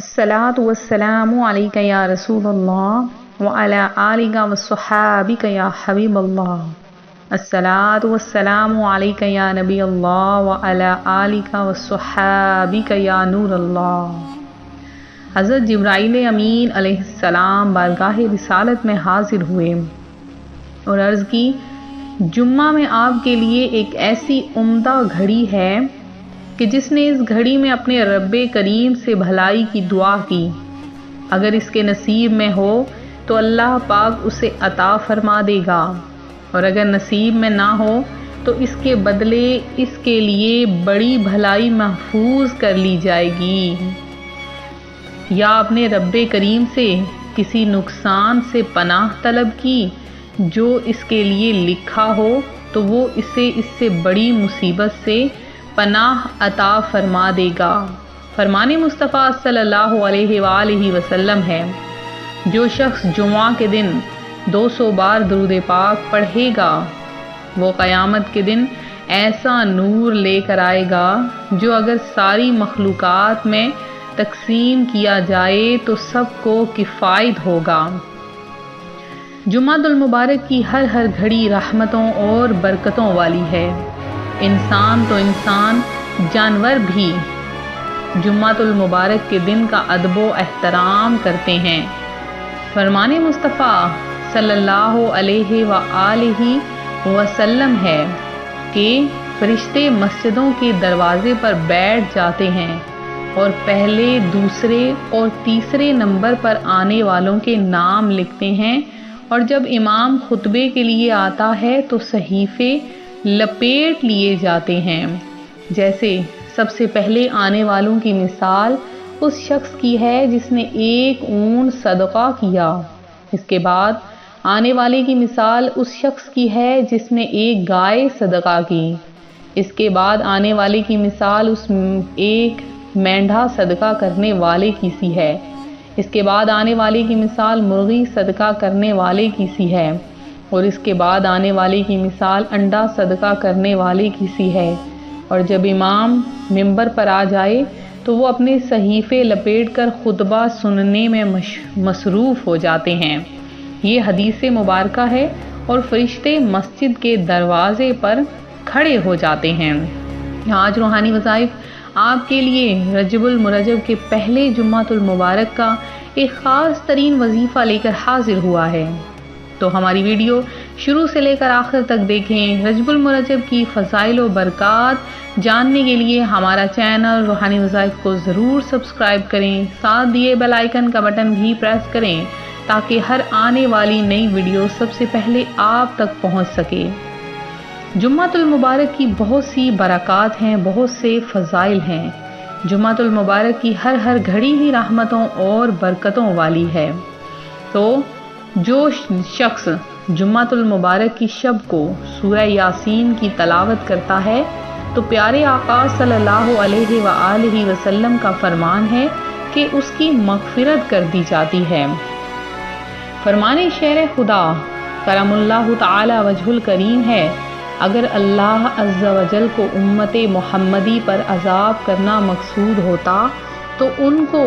الصلاۃ والسلام علیک یا رسول اللہ وعلی آلک وصحابک یا حبیب اللہ۔ الصلاۃ والسلام علیک یا نبی اللہ وعلی آلک وصحابک یا نور اللہ۔ حضرت جبرائیل امین علیہ السلام بارگاہ رسالت میں حاضر ہوئے اور عرض کی، جمعہ میں آپ کے لیے ایک ایسی عمدہ گھڑی ہے کہ جس نے اس گھڑی میں اپنے رب کریم سے بھلائی کی دعا کی، اگر اس کے نصیب میں ہو تو اللہ پاک اسے عطا فرما دے گا، اور اگر نصیب میں نہ ہو تو اس کے بدلے اس کے لیے بڑی بھلائی محفوظ کر لی جائے گی۔ یا اپنے رب کریم سے کسی نقصان سے پناہ طلب کی جو اس کے لیے لکھا ہو تو وہ اسے اس سے بڑی مصیبت سے پناہ عطا فرما دے گا۔ فرمان مصطفیٰ صلی اللہ علیہ وآلہ وسلم ہے، جو شخص جمعہ کے دن 200 بار درود پاک پڑھے گا وہ قیامت کے دن ایسا نور لے کر آئے گا جو اگر ساری مخلوقات میں تقسیم کیا جائے تو سب کو کفایت ہوگا۔ جمعہ المبارک کی ہر گھڑی رحمتوں اور برکتوں والی ہے۔ انسان تو انسان، جانور بھی جمعہ المبارک کے دن کا ادب و احترام کرتے ہیں۔ فرمان مصطفیٰ صلی اللہ علیہ وآلہ وسلم ہے کہ فرشتے مسجدوں کے دروازے پر بیٹھ جاتے ہیں اور پہلے، دوسرے اور تیسرے نمبر پر آنے والوں کے نام لکھتے ہیں، اور جب امام خطبے کے لیے آتا ہے تو صحیفے لپیٹ لیے جاتے ہیں۔ جیسے سب سے پہلے آنے والوں کی مثال اس شخص کی ہے جس نے 1 اونٹ صدقہ کیا، اس کے بعد آنے والے کی مثال اس شخص کی ہے جس نے 1 گائے صدقہ کی، اس کے بعد آنے والے کی مثال اس 1 مینڈھا صدقہ کرنے والے کی سی ہے، اس کے بعد آنے والے کی مثال مرغی صدقہ کرنے والے کی سی ہے، اور اس کے بعد آنے والے کی مثال انڈا صدقہ کرنے والے کی سی ہے۔ اور جب امام منبر پر آ جائے تو وہ اپنے صحیفے لپیٹ کر خطبہ سننے میں مصروف ہو جاتے ہیں۔ یہ حدیث مبارکہ ہے اور فرشتے مسجد کے دروازے پر کھڑے ہو جاتے ہیں۔ آج روحانی وظائف آپ کے لیے رجب المرجب کے پہلے جمعہ المبارک کا ایک خاص ترین وظیفہ لے کر حاضر ہوا ہے، تو ہماری ویڈیو شروع سے لے کر آخر تک دیکھیں۔ رجب المرجب کی فضائل و برکات جاننے کے لیے ہمارا چینل روحانی وظائف کو ضرور سبسکرائب کریں، ساتھ دیے بیل آئیکن کا بٹن بھی پریس کریں تاکہ ہر آنے والی نئی ویڈیو سب سے پہلے آپ تک پہنچ سکے۔ جمعہ المبارک کی بہت سی برکات ہیں، بہت سے فضائل ہیں۔ جمعہ المبارک کی ہر گھڑی ہی رحمتوں اور برکتوں والی ہے۔ تو جو شخص جمعہ المبارک کی شب کو سورہ یاسین کی تلاوت کرتا ہے تو پیارے آقا صلی اللہ علیہ وآلہ وسلم کا فرمان ہے کہ اس کی مغفرت کر دی جاتی ہے۔ فرمان شیر خدا کرم اللہ تعالی وجہ الکریم ہے، اگر اللہ عز و جل کو امت محمدی پر عذاب کرنا مقصود ہوتا تو ان کو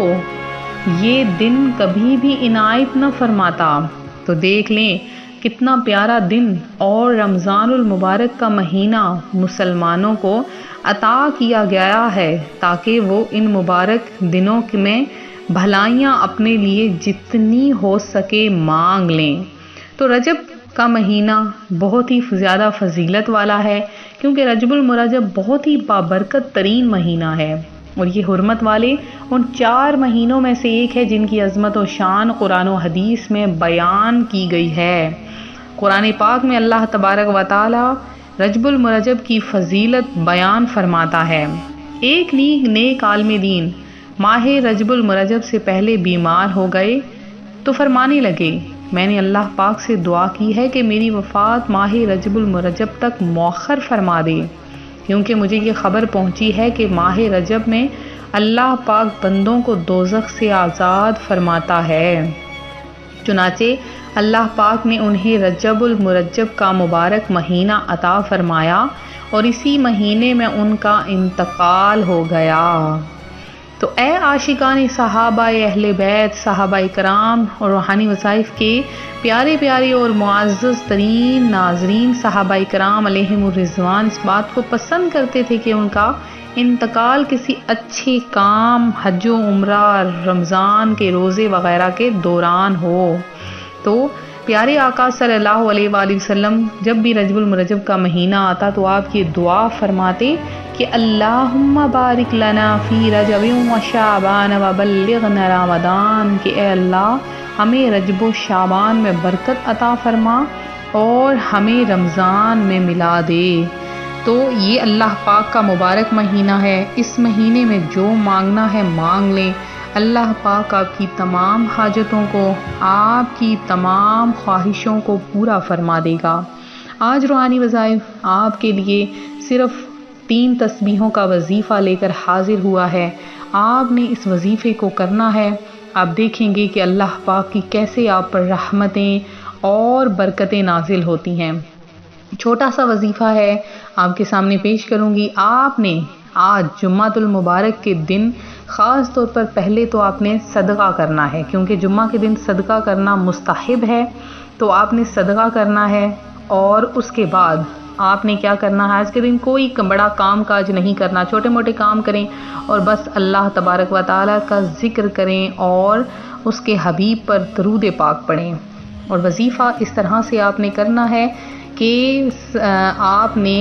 یہ دن کبھی بھی عنایت نہ فرماتا۔ تو دیکھ لیں کتنا پیارا دن اور رمضان المبارک کا مہینہ مسلمانوں کو عطا کیا گیا ہے تاکہ وہ ان مبارک دنوں میں بھلائیاں اپنے لیے جتنی ہو سکے مانگ لیں۔ تو رجب کا مہینہ بہت ہی زیادہ فضیلت والا ہے، کیونکہ رجب المرجب بہت ہی بابرکت ترین مہینہ ہے، اور یہ حرمت والے ان 4 مہینوں میں سے ایک ہے جن کی عظمت و شان قرآن و حدیث میں بیان کی گئی ہے۔ قرآن پاک میں اللہ تبارک و تعالی رجب المرجب کی فضیلت بیان فرماتا ہے۔ ایک نیک عالم دین ماہ رجب المرجب سے پہلے بیمار ہو گئے تو فرمانے لگے، میں نے اللہ پاک سے دعا کی ہے کہ میری وفات ماہ رجب المرجب تک مؤخر فرما دے، کیونکہ مجھے یہ خبر پہنچی ہے کہ ماہ رجب میں اللہ پاک بندوں کو دوزخ سے آزاد فرماتا ہے۔ چنانچہ اللہ پاک نے انہیں رجب المرجب کا مبارک مہینہ عطا فرمایا اور اسی مہینے میں ان کا انتقال ہو گیا۔ تو اے عاشقان صحابہ، اہل بیت، صحابہ کرام اور روحانی وظائف کے پیارے پیارے اور معزز ترین ناظرین، صحابہ کرام علیہم الرضوان اس بات کو پسند کرتے تھے کہ ان کا انتقال کسی اچھے کام، حج و عمرہ، رمضان کے روزے وغیرہ کے دوران ہو۔ تو پیارے آقا صلی اللہ علیہ وآلہ وسلم جب بھی رجب المرجب کا مہینہ آتا تو آپ یہ دعا فرماتے کہ اللہم بارک لنا فی رجب و شعبان و بلغنا رمضان، کہ اے اللہ ہمیں رجب و شعبان میں برکت عطا فرما اور ہمیں رمضان میں ملا دے۔ تو یہ اللہ پاک کا مبارک مہینہ ہے، اس مہینے میں جو مانگنا ہے مانگ لیں، اللہ پاک آپ کی تمام حاجتوں کو، آپ کی تمام خواہشوں کو پورا فرما دے گا۔ آج روحانی وظائف آپ کے لیے صرف 3 تسبیحوں کا وظیفہ لے کر حاضر ہوا ہے۔ آپ نے اس وظیفے کو کرنا ہے، آپ دیکھیں گے کہ اللہ پاک کی کیسے آپ پر رحمتیں اور برکتیں نازل ہوتی ہیں۔ چھوٹا سا وظیفہ ہے، آپ کے سامنے پیش کروں گی۔ آپ نے آج جمعہ المبارک کے دن خاص طور پر پہلے تو آپ نے صدقہ کرنا ہے، کیونکہ جمعہ کے دن صدقہ کرنا مستحب ہے، تو آپ نے صدقہ کرنا ہے۔ اور اس کے بعد آپ نے کیا کرنا ہے، آج کے دن کوئی بڑا کام کاج نہیں کرنا، چھوٹے موٹے کام کریں اور بس اللہ تبارک و تعالیٰ کا ذکر کریں اور اس کے حبیب پر درود پاک پڑھیں۔ اور وظیفہ اس طرح سے آپ نے کرنا ہے کہ آپ نے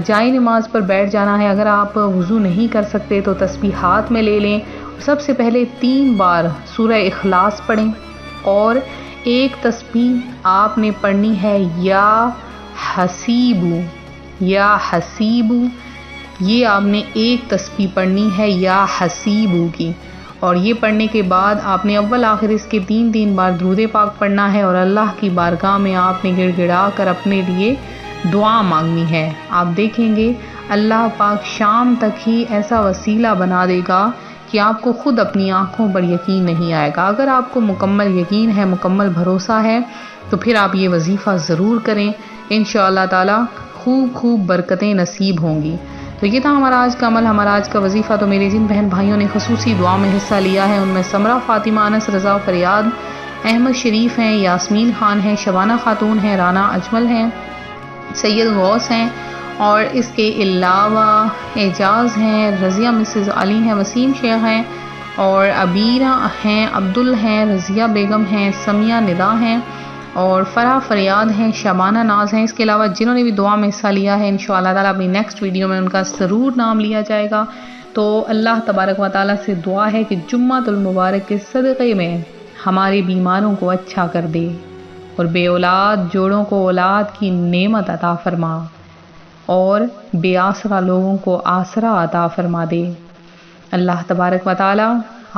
جائے نماز پر بیٹھ جانا ہے۔ اگر آپ وضو نہیں کر سکتے تو تسبیح ہاتھ میں لے لیں، سب سے پہلے 3 بار سورہ اخلاص پڑھیں اور ایک تسبیح آپ نے پڑھنی ہے یا حسیبو، یا حسیبو، یہ آپ نے ایک تسبیح پڑھنی ہے یا حسیبو کی، اور یہ پڑھنے کے بعد آپ نے اول آخر اس کے 3 بار درود پاک پڑھنا ہے اور اللہ کی بارگاہ میں آپ نے گڑ گڑا کر اپنے لیے دعا مانگنی ہے۔ آپ دیکھیں گے اللہ پاک شام تک ہی ایسا وسیلہ بنا دے گا کہ آپ کو خود اپنی آنکھوں پر یقین نہیں آئے گا۔ اگر آپ کو مکمل یقین ہے، مکمل بھروسہ ہے، تو پھر آپ یہ وظیفہ ضرور کریں، انشاءاللہ تعالی خوب برکتیں نصیب ہوں گی۔ تو یہ تھا ہمارا آج کا عمل، ہمارا آج کا وظیفہ۔ تو میرے جن بہن بھائیوں نے خصوصی دعا میں حصہ لیا ہے ان میں سمرہ فاطمہ، انس رضا فریاد، احمد شریف ہیں، یاسمین خان ہیں، شبانہ خاتون ہیں، رانا اجمل ہیں، سید غوث ہیں، اور اس کے علاوہ اعجاز ہیں، رضیہ مسز علی ہیں، وسیم شیخ ہیں، اور عبیرہ ہیں، عبدل ہیں، رضیہ بیگم ہیں، سمیہ ندا ہیں، اور فرح فریاد ہیں، شبانہ ناز ہیں۔ اس کے علاوہ جنہوں نے بھی دعا میں حصہ لیا ہے انشاءاللہ تعالیٰ اپنی نیکسٹ ویڈیو میں ان کا ضرور نام لیا جائے گا۔ تو اللہ تبارک و تعالیٰ سے دعا ہے کہ جمعہ المبارک کے صدقے میں ہمارے بیماروں کو اچھا کر دے اور بے اولاد جوڑوں کو اولاد کی نعمت عطا فرما اور بے آسرا لوگوں کو آسرا عطا فرما دے۔ اللہ تبارک و تعالی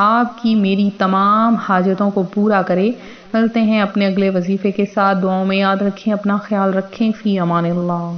آپ کی میری تمام حاجتوں کو پورا کرے۔ ملتے ہیں اپنے اگلے وظیفے کے ساتھ، دعاؤں میں یاد رکھیں، اپنا خیال رکھیں، فی امان اللہ۔